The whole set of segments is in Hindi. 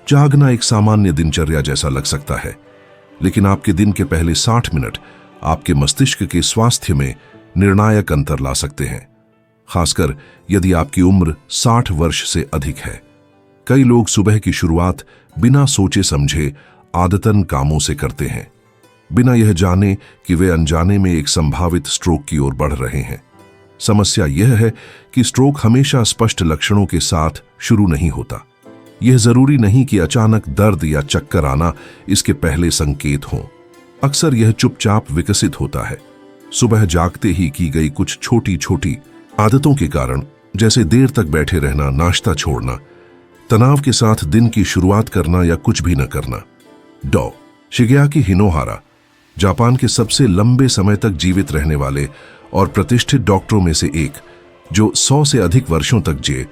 जागना एक सामान्य दिनचर्या जैसा लग सकता है, लेकिन आपके दिन के पहले 60 मिनट आपके मस्तिष्क के स्वास्थ्य में निर्णायक अंतर ला सकते हैं, खासकर यदि आपकी उम्र 60 वर्ष से अधिक है। कई लोग सुबह की शुरुआत बिना सोचे समझे आदतन कामों से करते हैं, बिना यह जाने कि वे अनजाने में एक संभावित स्ट्रोक की ओर बढ़ रहे हैं। समस्या यह है कि स्ट्रोक हमेशा स्पष्ट लक्षणों के साथ शुरू नहीं होता। यह जरूरी नहीं कि अचानक दर्द या चक्कर आना इसके पहले संकेत हों। अक्सर यह चुपचाप विकसित होता है, सुबह जागते ही की गई कुछ छोटी छोटी आदतों के कारण, जैसे देर तक बैठे रहना, नाश्ता छोड़ना, तनाव के साथ दिन की शुरुआत करना या कुछ भी न करना। डॉ. शिगेयाकी हिनोहारा जापान के सबसे लंबे समय तक जीवित रहने वाले और प्रतिष्ठित डॉक्टरों में से एक, जो 100 से अधिक वर्षों तक जिए।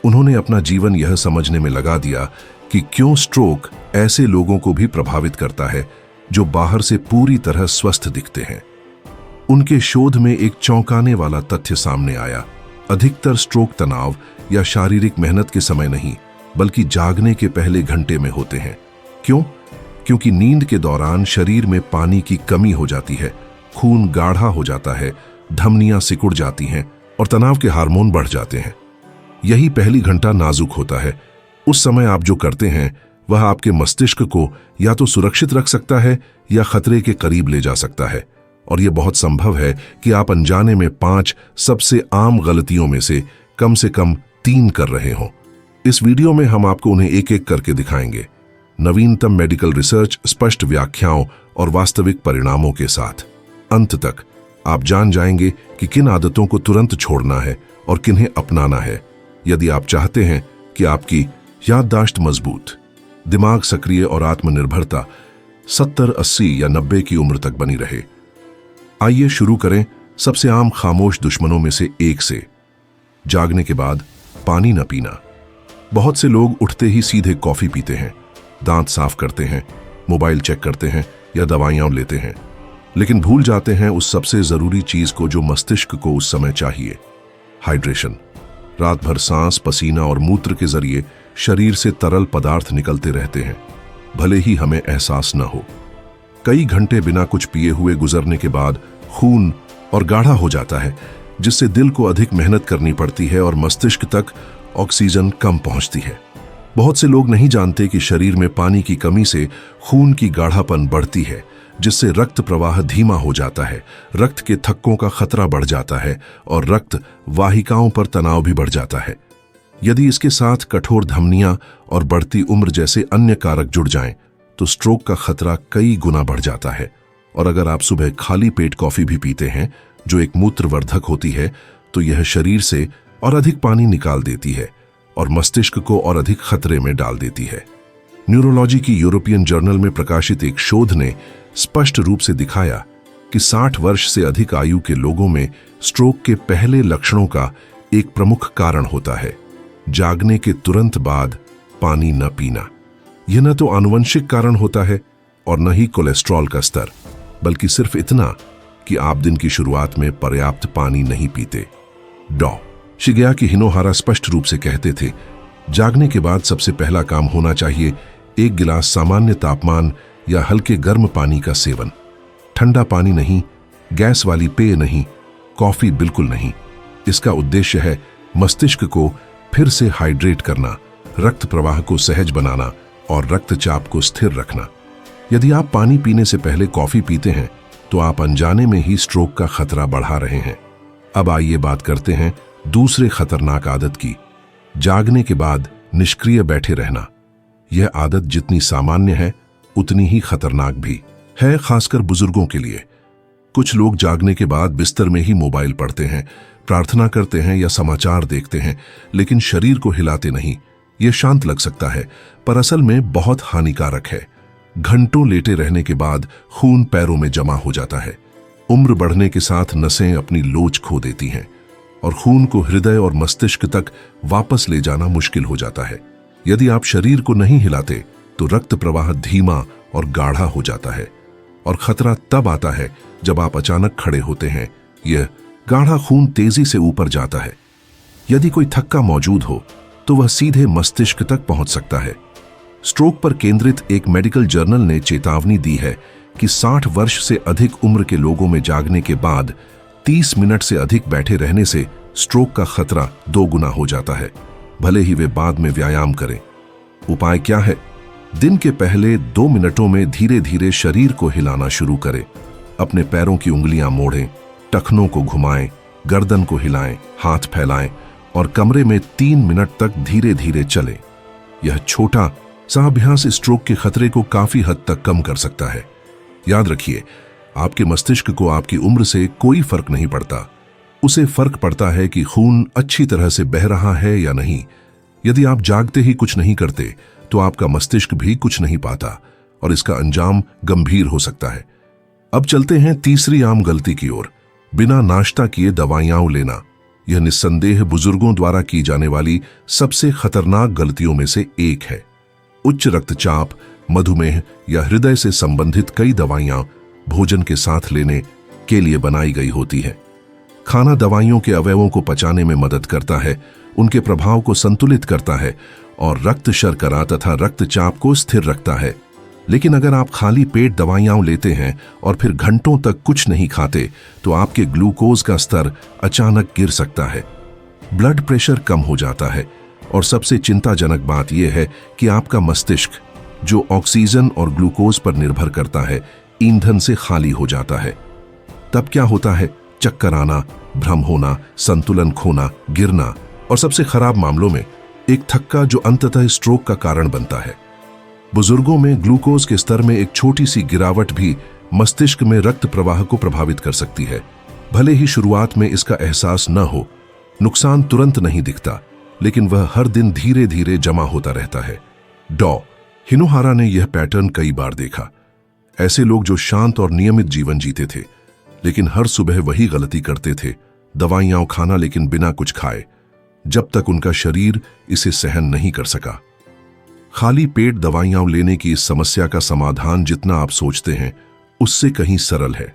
उन्होंने अपना जीवन यह समझने में लगा दिया कि क्यों स्ट्रोक ऐसे लोगों को भी प्रभावित करता है जो बाहर से पूरी तरह स्वस्थ दिखते हैं। उनके शोध में एक चौंकाने वाला तथ्य सामने आया। अधिकतर स्ट्रोक तनाव या शारीरिक मेहनत के समय नहीं, बल्कि जागने के पहले घंटे में होते हैं। क्यों? क्योंकि नींद के दौरान शरीर में पानी की कमी हो जाती है, खून गाढ़ा हो जाता है, धमनियां सिकुड़ जाती हैं और तनाव के हार्मोन बढ़ जाते हैं। यही पहली घंटा नाजुक होता है। उस समय आप जो करते हैं वह आपके मस्तिष्क को या तो सुरक्षित रख सकता है या खतरे के करीब ले जा सकता है। और यह बहुत संभव है कि आप अनजाने में 5 सबसे आम गलतियों में से कम 3 कर रहे हों। इस वीडियो में हम आपको उन्हें एक एक करके दिखाएंगे, नवीनतम मेडिकल रिसर्च, स्पष्ट व्याख्याओं और वास्तविक परिणामों के साथ। अंत तक आप जान जाएंगे कि किन आदतों को तुरंत छोड़ना है और किन्हें अपनाना है, यदि आप चाहते हैं कि आपकी याददाश्त मजबूत, दिमाग सक्रिय और आत्मनिर्भरता 70, 80 या 90 की उम्र तक बनी रहे। आइए शुरू करें सबसे आम खामोश दुश्मनों में से एक से, जागने के बाद पानी न पीना। बहुत से लोग उठते ही सीधे कॉफी पीते हैं, दांत साफ करते हैं, मोबाइल चेक करते हैं या दवाइयां लेते हैं, लेकिन भूल जाते हैं उस सबसे जरूरी चीज को जो मस्तिष्क को उस समय चाहिए, हाइड्रेशन। रात भर सांस, पसीना और मूत्र के जरिए शरीर से तरल पदार्थ निकलते रहते हैं, भले ही हमें एहसास न हो। कई घंटे बिना कुछ पिए हुए गुजरने के बाद खून और गाढ़ा हो जाता है, जिससे दिल को अधिक मेहनत करनी पड़ती है और मस्तिष्क तक ऑक्सीजन कम पहुंचती है। बहुत से लोग नहीं जानते कि शरीर में पानी की कमी से खून की गाढ़ापन बढ़ती है, जिससे रक्त प्रवाह धीमा हो जाता है, रक्त के थक्कों का खतरा बढ़ जाता है और रक्त वाहिकाओं पर तनाव भी बढ़ जाता है। यदि इसके साथ कठोर धमनियां और बढ़ती उम्र जैसे अन्य कारक जुड़ जाएं, तो स्ट्रोक का खतरा कई गुना बढ़ जाता है। और अगर आप सुबह खाली पेट कॉफी भी पीते हैं, जो एक मूत्रवर्धक होती है, तो यह शरीर से और अधिक पानी निकाल देती है और मस्तिष्क को और अधिक खतरे में डाल देती है। न्यूरोलॉजी की यूरोपियन जर्नल में प्रकाशित एक शोध ने स्पष्ट रूप से दिखाया कि 60 वर्ष से अधिक आयु के लोगों में स्ट्रोक के पहले लक्षणों का एक प्रमुख कारण होता है जागने के तुरंत बाद पानी न पीना। यह न तो आनुवंशिक कारण होता है और न ही कोलेस्ट्रॉल का स्तर, बल्कि सिर्फ इतना कि आप दिन की शुरुआत में पर्याप्त पानी नहीं पीते। डॉ. शिगेयाकी हिनोहारा स्पष्ट रूप से कहते थे, जागने के बाद सबसे पहला काम होना चाहिए 1 गिलास सामान्य तापमान या हल्के गर्म पानी का सेवन। ठंडा पानी नहीं, गैस वाली पेय नहीं, कॉफी बिल्कुल नहीं। इसका उद्देश्य है मस्तिष्क को फिर से हाइड्रेट करना, रक्त प्रवाह को सहज बनाना और रक्तचाप को स्थिर रखना। यदि आप पानी पीने से पहले कॉफी पीते हैं, तो आप अनजाने में ही स्ट्रोक का खतरा बढ़ा रहे हैं। अब आइए बात करते हैं दूसरे खतरनाक आदत की, जागने के बाद निष्क्रिय बैठे रहना। यह आदत जितनी सामान्य है उतनी ही खतरनाक भी है, खासकर बुजुर्गों के लिए। कुछ लोग जागने के बाद बिस्तर में ही मोबाइल पढ़ते हैं, प्रार्थना करते हैं या समाचार देखते हैं, लेकिन शरीर को हिलाते नहीं। यह शांत लग सकता है, पर असल में बहुत हानिकारक है। घंटों लेटे रहने के बाद खून पैरों में जमा हो जाता है। उम्र बढ़ने के साथ नसें अपनी लोच खो देती हैं और खून को हृदय और मस्तिष्क तक वापस ले जाना मुश्किल हो जाता है। यदि आप शरीर को नहीं हिलाते, तो रक्त प्रवाह धीमा और गाढ़ा हो जाता है और खतरा तब आता है जब आप अचानक खड़े होते हैं। यह गाढ़ा खून तेजी से ऊपर जाता है। यदि कोई थक्का मौजूद हो, तो वह सीधे मस्तिष्क तक पहुंच सकता है। स्ट्रोक पर केंद्रित एक मेडिकल जर्नल ने चेतावनी दी है कि 60 वर्ष से अधिक उम्र के लोगों में जागने के बाद 30 मिनट से अधिक बैठे रहने से स्ट्रोक का खतरा 2 गुना हो जाता है, भले ही वे बाद में व्यायाम करें। उपाय क्या है? दिन के पहले 2 मिनटों में धीरे धीरे शरीर को हिलाना शुरू करें। अपने पैरों की उंगलियां मोड़ें, टखनों को घुमाएं, गर्दन को हिलाएं, हाथ फैलाएं और कमरे में 3 मिनट तक धीरे धीरे चलें। यह छोटा सा अभ्यास स्ट्रोक के खतरे को काफी हद तक कम कर सकता है। याद रखिए, आपके मस्तिष्क को आपकी उम्र से कोई फर्क नहीं पड़ता। उसे फर्क पड़ता है कि खून अच्छी तरह से बह रहा है या नहीं। यदि आप जागते ही कुछ नहीं करते तो आपका मस्तिष्क भी कुछ नहीं पाता और इसका अंजाम गंभीर हो सकता है। अब चलते हैं तीसरी आम गलती की ओर, बिना नाश्ता किए दवाइयां लेना। यह निस्संदेह बुजुर्गों द्वारा की जाने वाली सबसे खतरनाक गलतियों में से एक है। उच्च रक्तचाप, मधुमेह या हृदय से संबंधित कई दवाइयां भोजन के साथ लेने के लिए बनाई गई होती है। खाना दवाइयों के अवयवों को पचाने में मदद करता है, उनके प्रभाव को संतुलित करता है और रक्त शर्करा तथा रक्तचाप को स्थिर रखता है। लेकिन अगर आप खाली पेट दवाइयां लेते हैं और फिर घंटों तक कुछ नहीं खाते तो आपके ग्लूकोज का स्तर अचानक गिर सकता है, ब्लड प्रेशर कम हो जाता है और सबसे चिंताजनक बात यह है कि आपका मस्तिष्क, जो ऑक्सीजन और ग्लूकोज पर निर्भर करता है, ईंधन से खाली हो जाता है। तब क्या होता है? चक्कर आना, भ्रम होना, संतुलन खोना, गिरना और सबसे खराब मामलों में एक थक्का जो अंततः स्ट्रोक का कारण बनता है। बुजुर्गों में ग्लूकोज के स्तर में एक छोटी सी गिरावट भी मस्तिष्क में रक्त प्रवाह को प्रभावित कर सकती है। भले ही शुरुआत में इसका एहसास न हो, नुकसान तुरंत नहीं दिखता, लेकिन वह हर दिन धीरे धीरे जमा होता रहता है। हिनोहारा ने यह पैटर्न कई बार देखा। ऐसे लोग जो शांत और नियमित जीवन जीते थे, लेकिन हर सुबह वही गलती करते थे, दवाइयां खाना लेकिन बिना कुछ खाए, जब तक उनका शरीर इसे सहन नहीं कर सका। खाली पेट दवाइयां लेने की इस समस्या का समाधान जितना आप सोचते हैं उससे कहीं सरल है।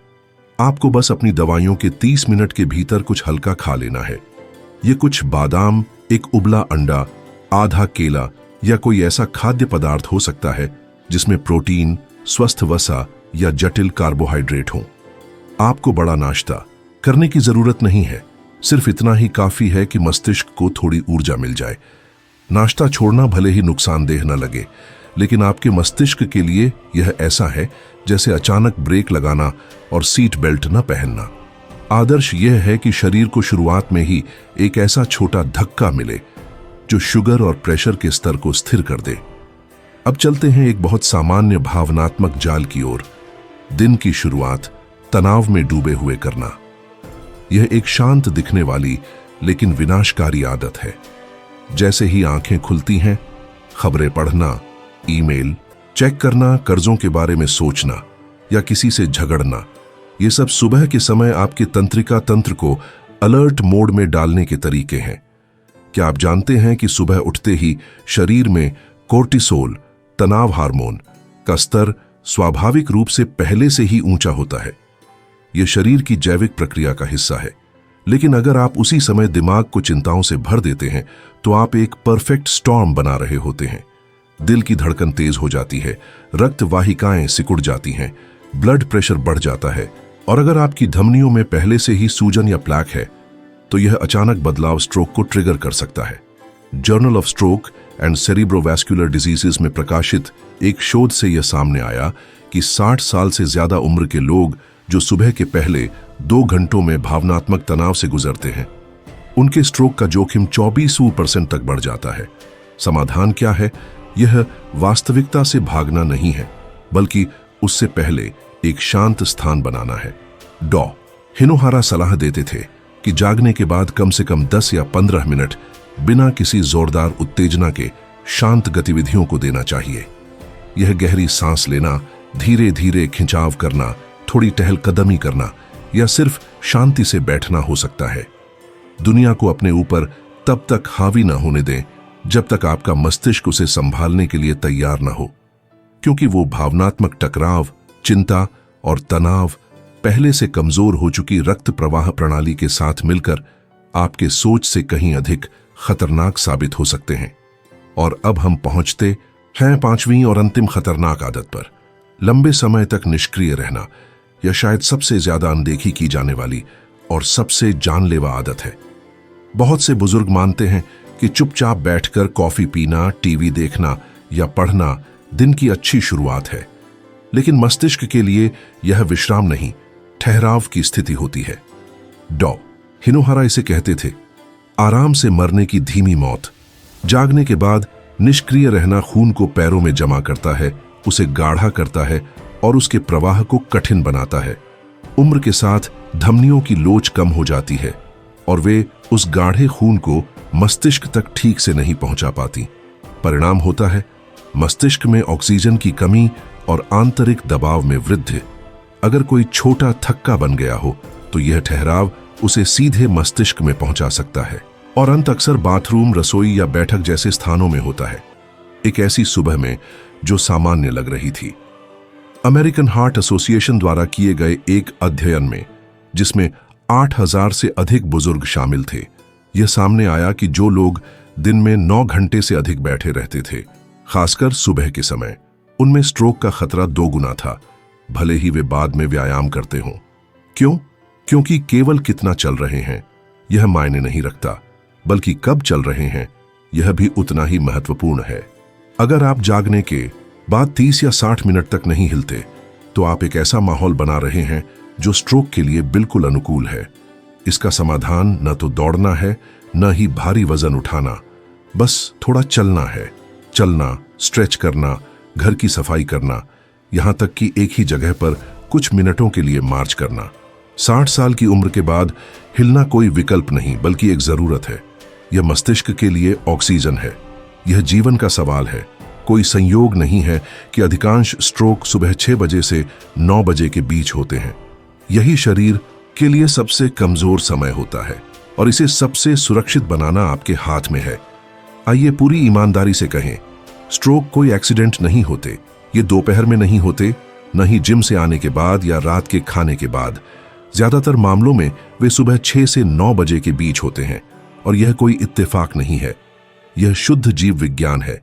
आपको बस अपनी दवाइयों के 30 मिनट के भीतर कुछ हल्का खा लेना है। ये कुछ बादाम, एक उबला अंडा, आधा केला या कोई ऐसा खाद्य पदार्थ हो सकता है जिसमें प्रोटीन, स्वस्थ वसा या जटिल कार्बोहाइड्रेट हो। आपको बड़ा नाश्ता करने की जरूरत नहीं है, सिर्फ इतना ही काफी है कि मस्तिष्क को थोड़ी ऊर्जा मिल जाए। नाश्ता छोड़ना भले ही नुकसानदेह न लगे, लेकिन आपके मस्तिष्क के लिए यह ऐसा है जैसे अचानक ब्रेक लगाना और सीट बेल्ट न पहनना। आदर्श यह है कि शरीर को शुरुआत में ही एक ऐसा छोटा धक्का मिले जो शुगर और प्रेशर के स्तर को स्थिर कर दे। अब चलते हैं एक बहुत सामान्य भावनात्मक जाल की ओर, दिन की शुरुआत तनाव में डूबे हुए करना। यह एक शांत दिखने वाली लेकिन विनाशकारी आदत है। जैसे ही आंखें खुलती हैं, खबरें पढ़ना, ईमेल चेक करना, कर्जों के बारे में सोचना या किसी से झगड़ना, ये सब सुबह के समय आपके तंत्रिका तंत्र को अलर्ट मोड में डालने के तरीके हैं। क्या आप जानते हैं कि सुबह उठते ही शरीर में कोर्टिसोल, तनाव हार्मोन का स्तर स्वाभाविक रूप से पहले से ही ऊंचा होता है? यह शरीर की जैविक प्रक्रिया का हिस्सा है। लेकिन अगर आप उसी समय दिमाग को चिंताओं से भर देते हैं तो आप एक परफेक्ट स्टॉर्म बना रहे होते हैं। दिल की धड़कन तेज हो जाती है, रक्त वाहिकाएं सिकुड़ जाती हैं, ब्लड प्रेशर बढ़ जाता है और अगर आपकी धमनियों में पहले से ही सूजन या प्लैक है तो यह अचानक बदलाव स्ट्रोक को ट्रिगर कर सकता है। Journal of stroke and cerebrovascular diseases में प्रकाशित एक शोध से यह सामने आया कि 60 साल से ज्यादा उम्र के लोग जो सुबह के पहले 2 घंटों में भावनात्मक तनाव से गुजरते हैं, उनके स्ट्रोक का जोखिम 24% तक बढ़ जाता है। समाधान क्या है? यह वास्तविकता से भागना नहीं है, बल्कि उससे पहले एक शांत स्थान बनाना है। हिनोहारा सलाह देते थे कि जागने के बाद कम से कम 10 या 15 मिनट बिना किसी जोरदार उत्तेजना के शांत गतिविधियों को देना चाहिए। यह गहरी सांस लेना, धीरे धीरे खिंचाव करना, थोड़ी टहलकदमी करना या सिर्फ शांति से बैठना हो सकता है। दुनिया को अपने ऊपर तब तक हावी न होने दें जब तक आपका मस्तिष्क उसे संभालने के लिए तैयार न हो, क्योंकि वो भावनात्मक टकराव, चिंता और तनाव पहले से कमजोर हो चुकी रक्त प्रवाह प्रणाली के साथ मिलकर आपके सोच से कहीं अधिक खतरनाक साबित हो सकते हैं। और अब हम पहुंचते हैं पांचवीं और अंतिम खतरनाक आदत पर, लंबे समय तक निष्क्रिय रहना। यह शायद सबसे ज्यादा अनदेखी की जाने वाली और सबसे जानलेवा आदत है। बहुत से बुजुर्ग मानते हैं कि चुपचाप बैठकर कॉफी पीना, टीवी देखना या पढ़ना दिन की अच्छी शुरुआत है, लेकिन मस्तिष्क के लिए यह विश्राम नहीं, ठहराव की स्थिति होती है। डॉ हिनोहारा इसे कहते थे आराम से मरने की धीमी मौत। जागने के बाद निष्क्रिय रहना खून को पैरों में जमा करता है, उसे गाढ़ा करता है और उसके प्रवाह को कठिन बनाता है। उम्र के साथ धमनियों की लोच कम हो जाती है और वे उस गाढ़े खून को मस्तिष्क तक ठीक से नहीं पहुंचा पाती। परिणाम होता है मस्तिष्क में ऑक्सीजन की कमी और आंतरिक दबाव में वृद्धि। अगर कोई छोटा थक्का बन गया हो तो यह ठहराव उसे सीधे मस्तिष्क में पहुंचा सकता है और अंत अक्सर बाथरूम, रसोई या बैठक जैसे स्थानों में होता है। एक ऐसी सुबह में जो सामान्य लग रही थी। अमेरिकन हार्ट एसोसिएशन द्वारा किए गए एक अध्ययन में, जिसमें 8,000 से अधिक बुजुर्ग शामिल थे, यह सामने आया कि जो लोग दिन में 9 घंटे से अधिक बैठे रहते थे, खासकर सुबह के समय, उनमें स्ट्रोक का खतरा 2 गुना था, भले ही वे बाद में व्यायाम करते हों। क्यों? क्योंकि केवल कितना चल रहे हैं यह मायने नहीं रखता, बल्कि कब चल रहे हैं यह भी उतना ही महत्वपूर्ण है। अगर आप जागने के बाद 30 या 60 मिनट तक नहीं हिलते, तो आप एक ऐसा माहौल बना रहे हैं जो स्ट्रोक के लिए बिल्कुल अनुकूल है। इसका समाधान न तो दौड़ना है, न ही भारी वजन उठाना, बस थोड़ा चलना है। चलना, स्ट्रेच करना, घर की सफाई करना, यहां तक कि एक ही जगह पर कुछ मिनटों के लिए मार्च करना। 60 साल की उम्र के बाद हिलना कोई विकल्प नहीं, बल्कि एक जरूरत है। यह मस्तिष्क के लिए ऑक्सीजन है। यह जीवन का सवाल है। कोई संयोग नहीं है कि अधिकांश स्ट्रोक सुबह 6 बजे से 9 बजे के बीच होते हैं। यही शरीर के लिए सबसे कमजोर समय होता है और इसे सबसे सुरक्षित बनाना आपके हाथ में है। आइए पूरी ईमानदारी से कहें, स्ट्रोक कोई एक्सीडेंट नहीं होते। ये दोपहर में नहीं होते, न ही जिम से आने के बाद या रात के खाने के बाद। ज्यादातर मामलों में वे सुबह 6 से 9 बजे के बीच होते हैं और यह कोई इत्तेफाक नहीं है, यह शुद्ध जीव विज्ञान है।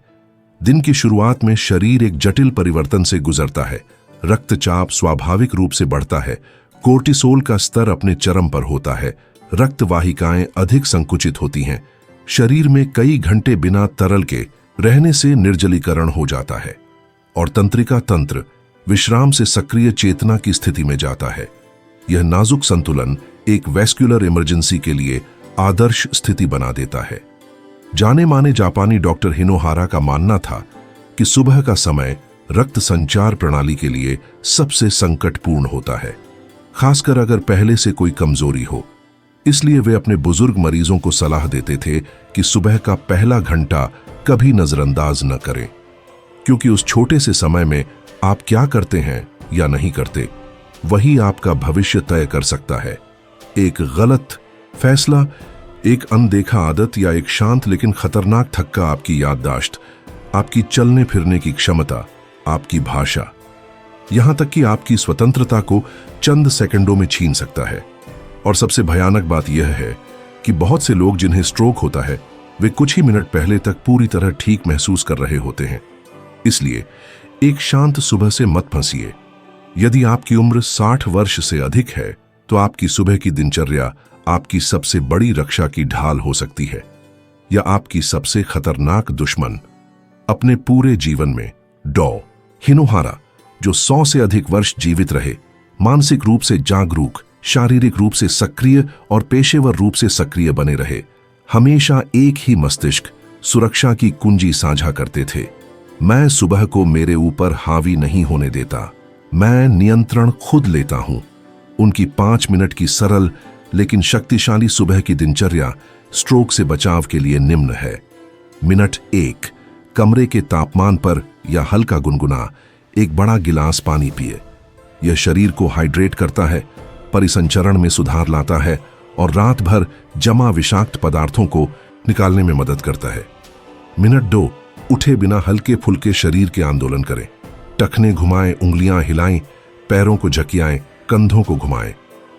दिन की शुरुआत में शरीर एक जटिल परिवर्तन से गुजरता है। रक्तचाप स्वाभाविक रूप से बढ़ता है, कोर्टिसोल का स्तर अपने चरम पर होता है, रक्त वाहिकाएं अधिक संकुचित होती हैं, शरीर में कई घंटे बिना तरल के रहने से निर्जलीकरण हो जाता है और तंत्रिका तंत्र विश्राम से सक्रिय चेतना की स्थिति में जाता है। यह नाजुक संतुलन एक वैस्कुलर इमरजेंसी के लिए आदर्श स्थिति बना देता है। जाने माने जापानी डॉक्टर हिनोहारा का मानना था कि सुबह का समय रक्त संचार प्रणाली के लिए सबसे संकटपूर्ण होता है, खासकर अगर पहले से कोई कमजोरी हो। इसलिए वे अपने बुजुर्ग मरीजों को सलाह देते थे कि सुबह का पहला घंटा कभी नजरअंदाज न करें, क्योंकि उस छोटे से समय में आप क्या करते हैं या नहीं करते, वही आपका भविष्य तय कर सकता है। एक गलत फैसला, एक अनदेखा आदत या एक शांत लेकिन खतरनाक थक्का आपकी याददाश्त, आपकी चलने फिरने की क्षमता, आपकी भाषा, यहां तक कि आपकी स्वतंत्रता को चंद सेकंडों में छीन सकता है। और सबसे भयानक बात यह है कि बहुत से लोग जिन्हें स्ट्रोक होता है, वे कुछ ही मिनट पहले तक पूरी तरह ठीक महसूस कर रहे होते हैं। इसलिए एक शांत सुबह से मत फंसिए। यदि आपकी उम्र 60 वर्ष से अधिक है, तो आपकी सुबह की दिनचर्या आपकी सबसे बड़ी रक्षा की ढाल हो सकती है, या आपकी सबसे खतरनाक दुश्मन। अपने पूरे जीवन में डॉ हिनोहारा, जो 100 से अधिक वर्ष जीवित रहे, मानसिक रूप से जागरूक, शारीरिक रूप से सक्रिय और पेशेवर रूप से सक्रिय बने रहे, हमेशा एक ही मस्तिष्क सुरक्षा की कुंजी साझा करते थे। मैं सुबह को मेरे ऊपर हावी नहीं होने देता, मैं नियंत्रण खुद लेता हूं। उनकी 5 मिनट की सरल लेकिन शक्तिशाली सुबह की दिनचर्या स्ट्रोक से बचाव के लिए निम्न है। मिनट 1, कमरे के तापमान पर या हल्का गुनगुना एक बड़ा गिलास पानी पिए। यह शरीर को हाइड्रेट करता है, परिसंचरण में सुधार लाता है और रात भर जमा विषाक्त पदार्थों को निकालने में मदद करता है। मिनट 2, उठे बिना हल्के फुल्के शरीर के आंदोलन करें। टखने घुमाएं, उंगलियां हिलाएं, पैरों को झकियाएं, कंधों को घुमाएं।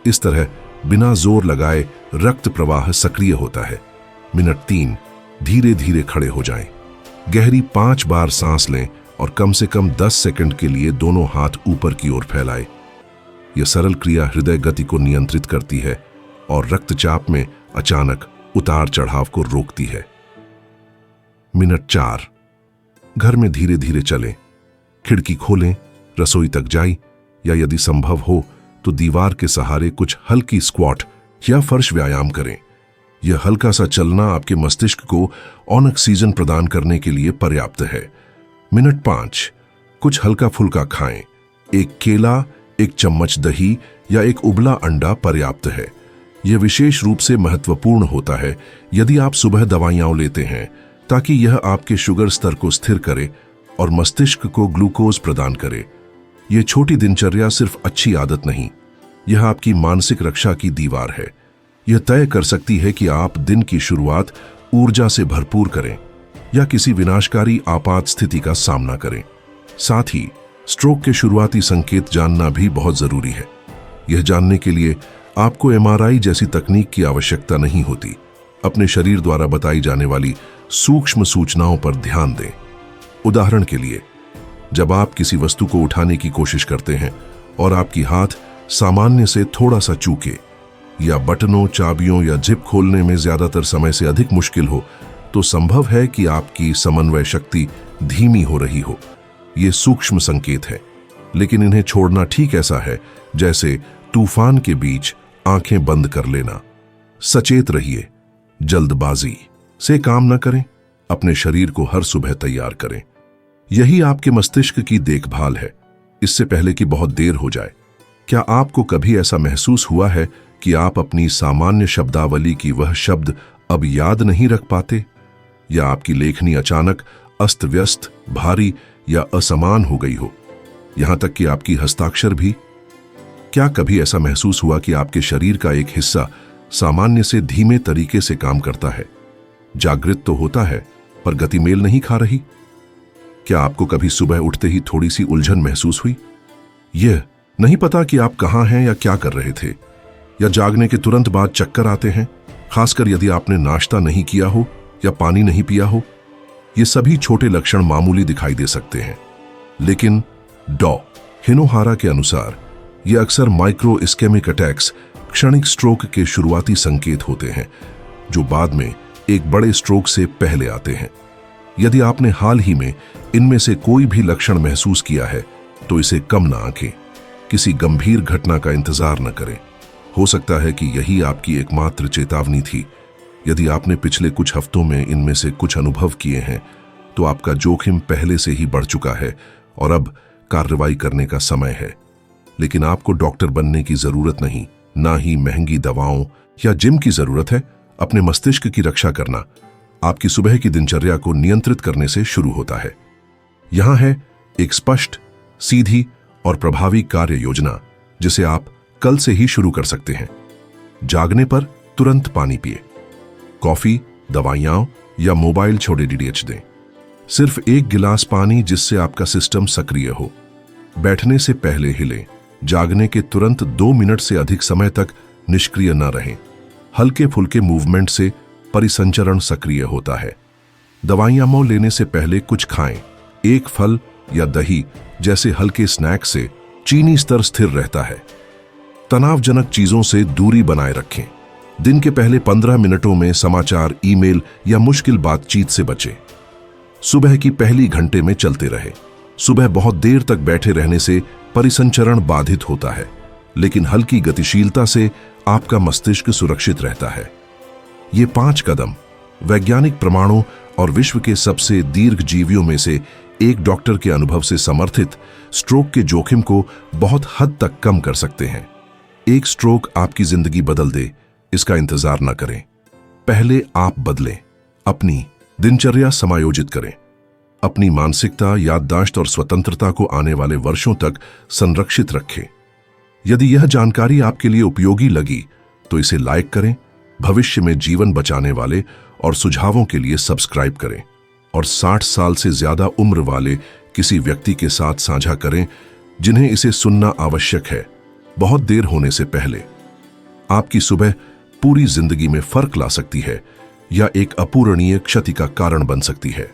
इस तरह बिना जोर लगाए रक्त प्रवाह सक्रिय होता है। मिनट 3, धीरे धीरे खड़े हो जाएं। गहरी 5 बार सांस लें और कम से कम 10 सेकंड के लिए दोनों हाथ ऊपर की ओर फैलाएं। यह सरल क्रिया हृदय गति को नियंत्रित करती है और रक्तचाप में अचानक उतार चढ़ाव को रोकती है। मिनट 4, घर में धीरे धीरे चलें। खिड़की खोलें, रसोई तक जाएं या यदि संभव हो तो दीवार के सहारे कुछ हल्की स्क्वाट या फर्श व्यायाम करें। यह हल्का सा चलना आपके मस्तिष्क को ऑक्सीजन प्रदान करने के लिए पर्याप्त है। मिनट 5, कुछ हल्का फुल्का खाएं। एक केला, एक चम्मच दही या एक उबला अंडा पर्याप्त है। यह विशेष रूप से महत्वपूर्ण होता है यदि आप सुबह दवाइयां लेते हैं, ताकि यह आपके शुगर स्तर को स्थिर करे और मस्तिष्क को ग्लूकोज प्रदान करे। यह छोटी दिनचर्या सिर्फ अच्छी आदत नहीं, यह आपकी मानसिक रक्षा की दीवार है। यह तय कर सकती है कि आप दिन की शुरुआत ऊर्जा से भरपूर करें या किसी विनाशकारी आपात स्थिति का सामना करें। साथ ही स्ट्रोक के शुरुआती संकेत जानना भी बहुत जरूरी है। यह जानने के लिए आपको एमआरआई जैसी तकनीक की आवश्यकता नहीं होती। अपने शरीर द्वारा बताई जाने वाली सूक्ष्म सूचनाओं पर ध्यान दें। उदाहरण के लिए, जब आप किसी वस्तु को उठाने की कोशिश करते हैं और आपकी हाथ सामान्य से थोड़ा सा चूके, या बटनों, चाबियों या जिप खोलने में ज्यादातर समय से अधिक मुश्किल हो, तो संभव है कि आपकी समन्वय शक्ति धीमी हो रही हो। ये सूक्ष्म संकेत है, लेकिन इन्हें छोड़ना ठीक ऐसा है जैसे तूफान के बीच आंखें बंद कर लेना। सचेत रहिए, जल्दबाजी से काम न करें, अपने शरीर को हर सुबह तैयार करें। यही आपके मस्तिष्क की देखभाल है, इससे पहले कि बहुत देर हो जाए। क्या आपको कभी ऐसा महसूस हुआ है कि आप अपनी सामान्य शब्दावली की वह शब्द अब याद नहीं रख पाते, या आपकी लेखनी अचानक अस्त व्यस्त, भारी या असमान हो गई हो, यहां तक कि आपकी हस्ताक्षर भी? क्या कभी ऐसा महसूस हुआ कि आपके शरीर का एक हिस्सा सामान्य से धीमे तरीके से काम करता है? जागृत तो होता है, पर गति मेल नहीं खा रही। क्या आपको कभी सुबह उठते ही थोड़ी सी उलझन महसूस हुई? यह नहीं पता कि आप कहां हैं या क्या कर रहे थे, या जागने के तुरंत बाद चक्कर आते हैं, खासकर यदि आपने नाश्ता नहीं किया हो या पानी नहीं पिया हो। ये सभी छोटे लक्षण मामूली दिखाई दे सकते हैं, लेकिन डॉ. हिनोहारा के अनुसार ये अक्सर माइक्रो इस्केमिक अटैक्स, क्षणिक स्ट्रोक के शुरुआती संकेत होते हैं, जो बाद में एक बड़े स्ट्रोक से पहले आते हैं। यदि आपने हाल ही में इनमें से कोई भी लक्षण महसूस किया है, तो इसे कम न आंकें। किसी गंभीर घटना का इंतजार न करें। हो सकता है कि यही आपकी एकमात्र चेतावनी थी। यदि आपने पिछले कुछ हफ्तों में इनमें से कुछ अनुभव किए हैं, तो आपका जोखिम पहले से ही बढ़ चुका है और अब कार्रवाई करने का समय है। लेकिन आपको डॉक्टर बनने की जरूरत नहीं, ना ही महंगी दवाओं या जिम की जरूरत है। अपने मस्तिष्क की रक्षा करना आपकी सुबह की दिनचर्या को नियंत्रित करने से शुरू होता है। यहां है एक स्पष्ट, सीधी और प्रभावी कार्य योजना, जिसे आप कल से ही शुरू कर सकते हैं। जागने पर तुरंत पानी पिए, कॉफी, दवाइयां या मोबाइल छोड़े डीडीएच दें। सिर्फ 1 गिलास पानी जिससे आपका सिस्टम सक्रिय हो। बैठने से पहले हिलें। जागने के तुरंत 2 मिनट से अधिक समय तक निष्क्रिय न रहें। हल्के फुल्के मूवमेंट से परिसंचरण सक्रिय होता है। दवाइयां लेने से पहले कुछ खाएं। एक फल या दही जैसे हल्के स्नैक से चीनी स्तर स्थिर रहता है। तनावजनक चीजों से दूरी बनाए रखें। दिन के पहले 15 मिनटों में समाचार, ईमेल या मुश्किल बातचीत से बचें। सुबह की पहली घंटे में चलते रहे। सुबह बहुत देर तक बैठे रहने से परिसंचरण बाधित होता है, लेकिन हल्की गतिशीलता से आपका मस्तिष्क सुरक्षित रहता है। ये 5 कदम वैज्ञानिक प्रमाणों और विश्व के सबसे दीर्घजीवियों में से एक डॉक्टर के अनुभव से समर्थित स्ट्रोक के जोखिम को बहुत हद तक कम कर सकते हैं। एक स्ट्रोक आपकी जिंदगी बदल दे, इसका इंतजार न करें। पहले आप बदलें, अपनी दिनचर्या समायोजित करें, अपनी मानसिकता, याददाश्त और स्वतंत्रता को आने वाले वर्षों तक संरक्षित रखें। यदि यह जानकारी आपके लिए उपयोगी लगी तो इसे लाइक करें, भविष्य में जीवन बचाने वाले और सुझावों के लिए सब्सक्राइब करें, और 60 साल से ज्यादा उम्र वाले किसी व्यक्ति के साथ साझा करें जिन्हें इसे सुनना आवश्यक है, बहुत देर होने से पहले। आपकी सुबह पूरी जिंदगी में फर्क ला सकती है या एक अपूरणीय क्षति का कारण बन सकती है।